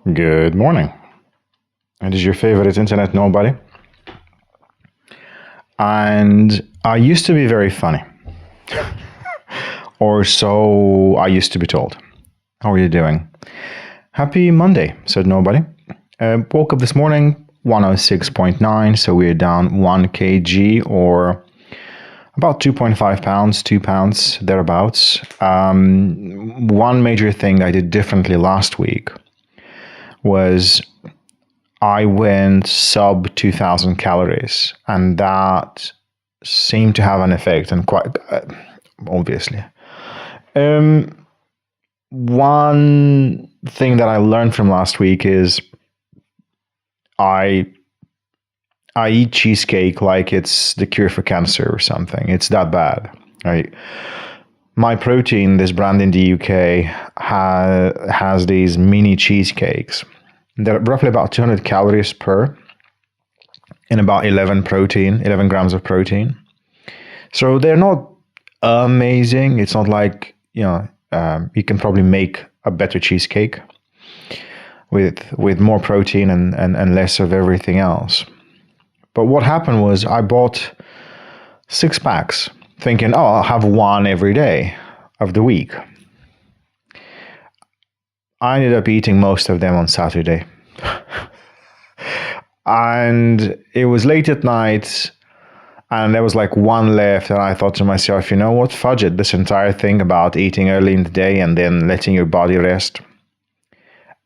Good morning. It is your favorite internet nobody. And I used to be very funny. Or so I used to be told. How are you doing? Happy Monday, said nobody. Woke up this morning, 106.9, so we're down 1 kg or about 2.5 pounds, 2 pounds, thereabouts. One major thing I did differently last week was I went sub 2,000 calories, and that seemed to have an effect, and quite obviously. One thing that I learned from last week is I eat cheesecake like it's the cure for cancer or something. It's that bad. My Protein, this brand in the UK, has these mini cheesecakes. They're roughly about 200 calories per and about 11 grams of protein. So they're not amazing. It's not like, you can probably make a better cheesecake with more protein and less of everything else. But what happened was I bought 6 packs thinking, I'll have one every day of the week. I ended up eating most of them on Saturday. And it was late at night, and there was like one left, and I thought to myself, you know what, fudge it, this entire thing about eating early in the day and then letting your body rest.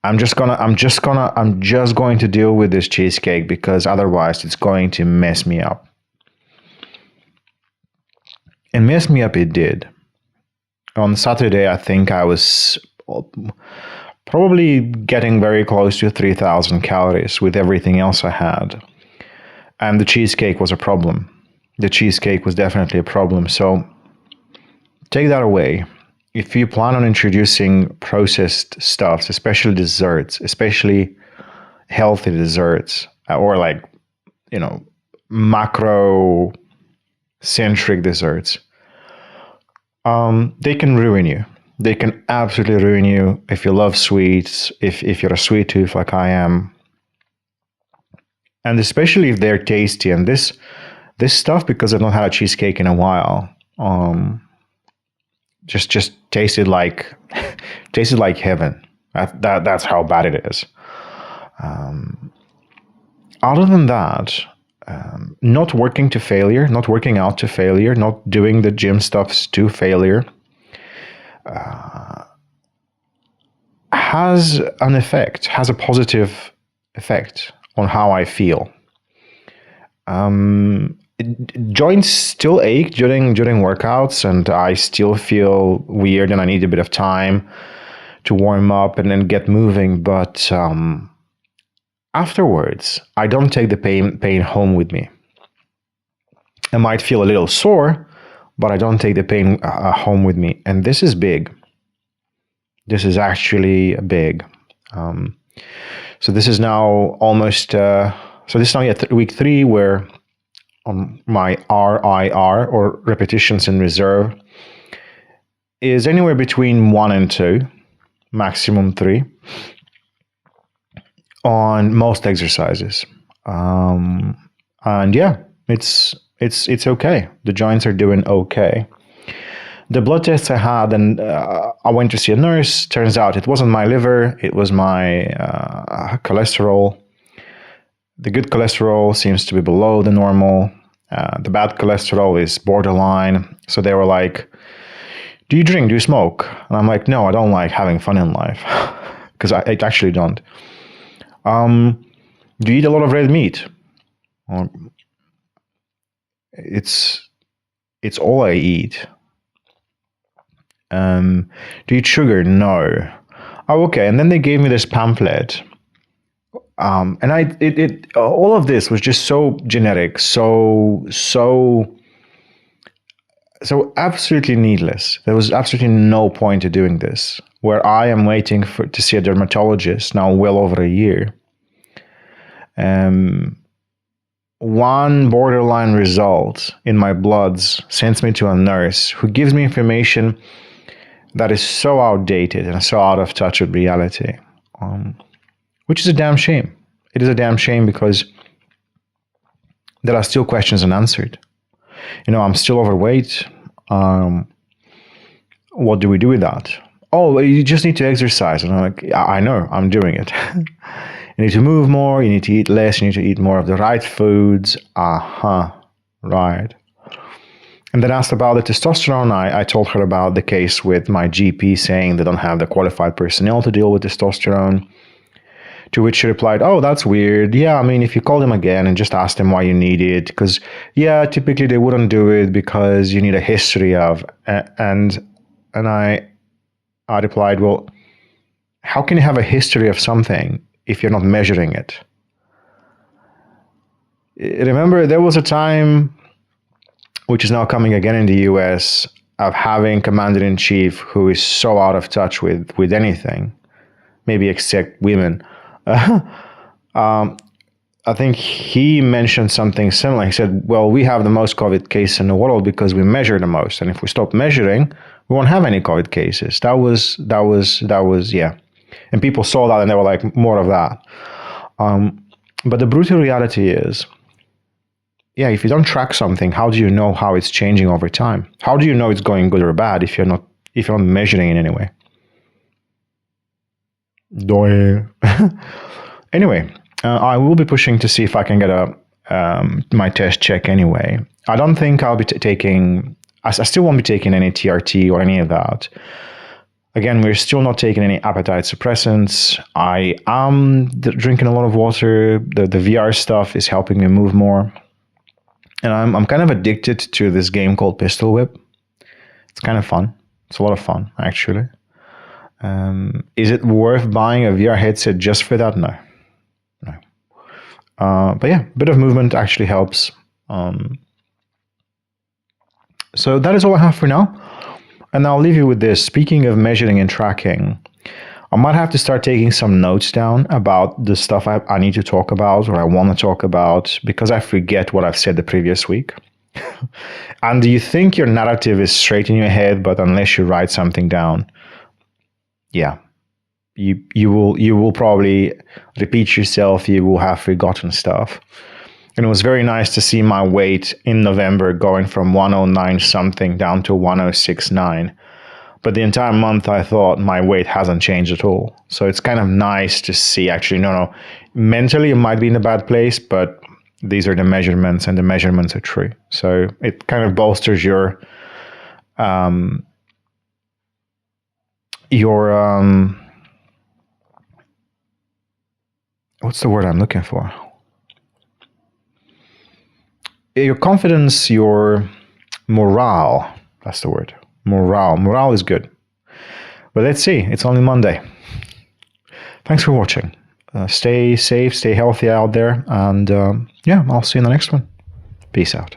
I'm just going to deal with this cheesecake, because otherwise it's going to mess me up. And mess me up it did. On Saturday, I think I was probably getting very close to 3,000 calories with everything else I had. And the cheesecake was a problem. The cheesecake was definitely a problem. So take that away. If you plan on introducing processed stuffs, especially desserts, especially healthy desserts, or macro-centric desserts, they can ruin you. They can absolutely ruin you if you love sweets, if you're a sweet tooth like I am. And especially if they're tasty. And this stuff, because I've not had a cheesecake in a while, just tasted like heaven. That's how bad it is. Other than that, not working to failure, not working out to failure, not doing the gym stuffs to failure, has a positive effect on how I feel. Joints still ache during workouts, and I still feel weird, and I need a bit of time to warm up and then get moving. But afterwards, I don't take the pain home with me. I might feel a little sore, but I don't take the pain home with me. And this is big. This is actually big. So this is now almost, so this is now week 3, where on my RIR, or repetitions in reserve, is anywhere between 1 and 2, maximum 3, on most exercises. And yeah, it's okay. The joints are doing okay. The blood tests I had, and I went to see a nurse. Turns out it wasn't my liver, it was my cholesterol. The good cholesterol seems to be below the normal. The bad cholesterol is borderline. So they were like, do you drink? Do you smoke? And I'm like, no, I don't like having fun in life. Because I actually don't. Do you eat a lot of red meat? It's all I eat. Do you eat sugar? No. Oh, okay. And then they gave me this pamphlet. And all of this was just so generic, so absolutely needless. There was absolutely no point to doing this, where I am waiting to see a dermatologist now well over a year. One borderline result in my bloods sends me to a nurse who gives me information that is so outdated and so out of touch with reality. which is a damn shame. It is a damn shame because there are still questions unanswered. I'm still overweight. What do we do with that? Oh, you just need to exercise. And I'm like, I know, I'm doing it. You need to move more, you need to eat less, you need to eat more of the right foods. Right. And then asked about the testosterone. I told her about the case with my GP saying they don't have the qualified personnel to deal with testosterone. To which she replied, oh, that's weird. Yeah, I mean, if you called him again and just asked him why you need it, because, yeah, typically they wouldn't do it because you need a history of. And I replied, well, how can you have a history of something if you're not measuring it? Remember, there was a time, which is now coming again in the US, of having commander-in-chief who is so out of touch with anything, maybe except women. I think he mentioned something similar. He said, well, we have the most COVID cases in the world because we measure the most. And if we stop measuring, we won't have any COVID cases. That was, yeah. And people saw that and they were like, more of that. But the brutal reality is, yeah, if you don't track something, how do you know how it's changing over time? How do you know it's going good or bad if you're not measuring in any way? Anyway, I will be pushing to see if I can get my test check anyway. I don't think I'll be taking, I still won't be taking any TRT or any of that. Again, we're still not taking any appetite suppressants. I am drinking a lot of water. The VR stuff is helping me move more. And I'm kind of addicted to this game called Pistol Whip. It's kind of fun. It's a lot of fun, actually. Is it worth buying a VR headset just for that? No. But yeah, a bit of movement actually helps. So that is all I have for now. And I'll leave you with this. Speaking of measuring and tracking, I might have to start taking some notes down about the stuff I need to talk about or I want to talk about because I forget what I've said the previous week. And you think your narrative is straight in your head, but unless you write something down, yeah, you will probably repeat yourself. You will have forgotten stuff. And it was very nice to see my weight in November going from 109 something down to 106.9. But the entire month I thought my weight hasn't changed at all. So it's kind of nice to see actually, no, mentally it might be in a bad place, but these are the measurements and the measurements are true. So it kind of bolsters your what's the word I'm looking for? Your confidence, your morale. That's the word. Morale is good. But let's see. It's only Monday. Thanks for watching. Stay safe, stay healthy out there. And yeah, I'll see you in the next one. Peace out.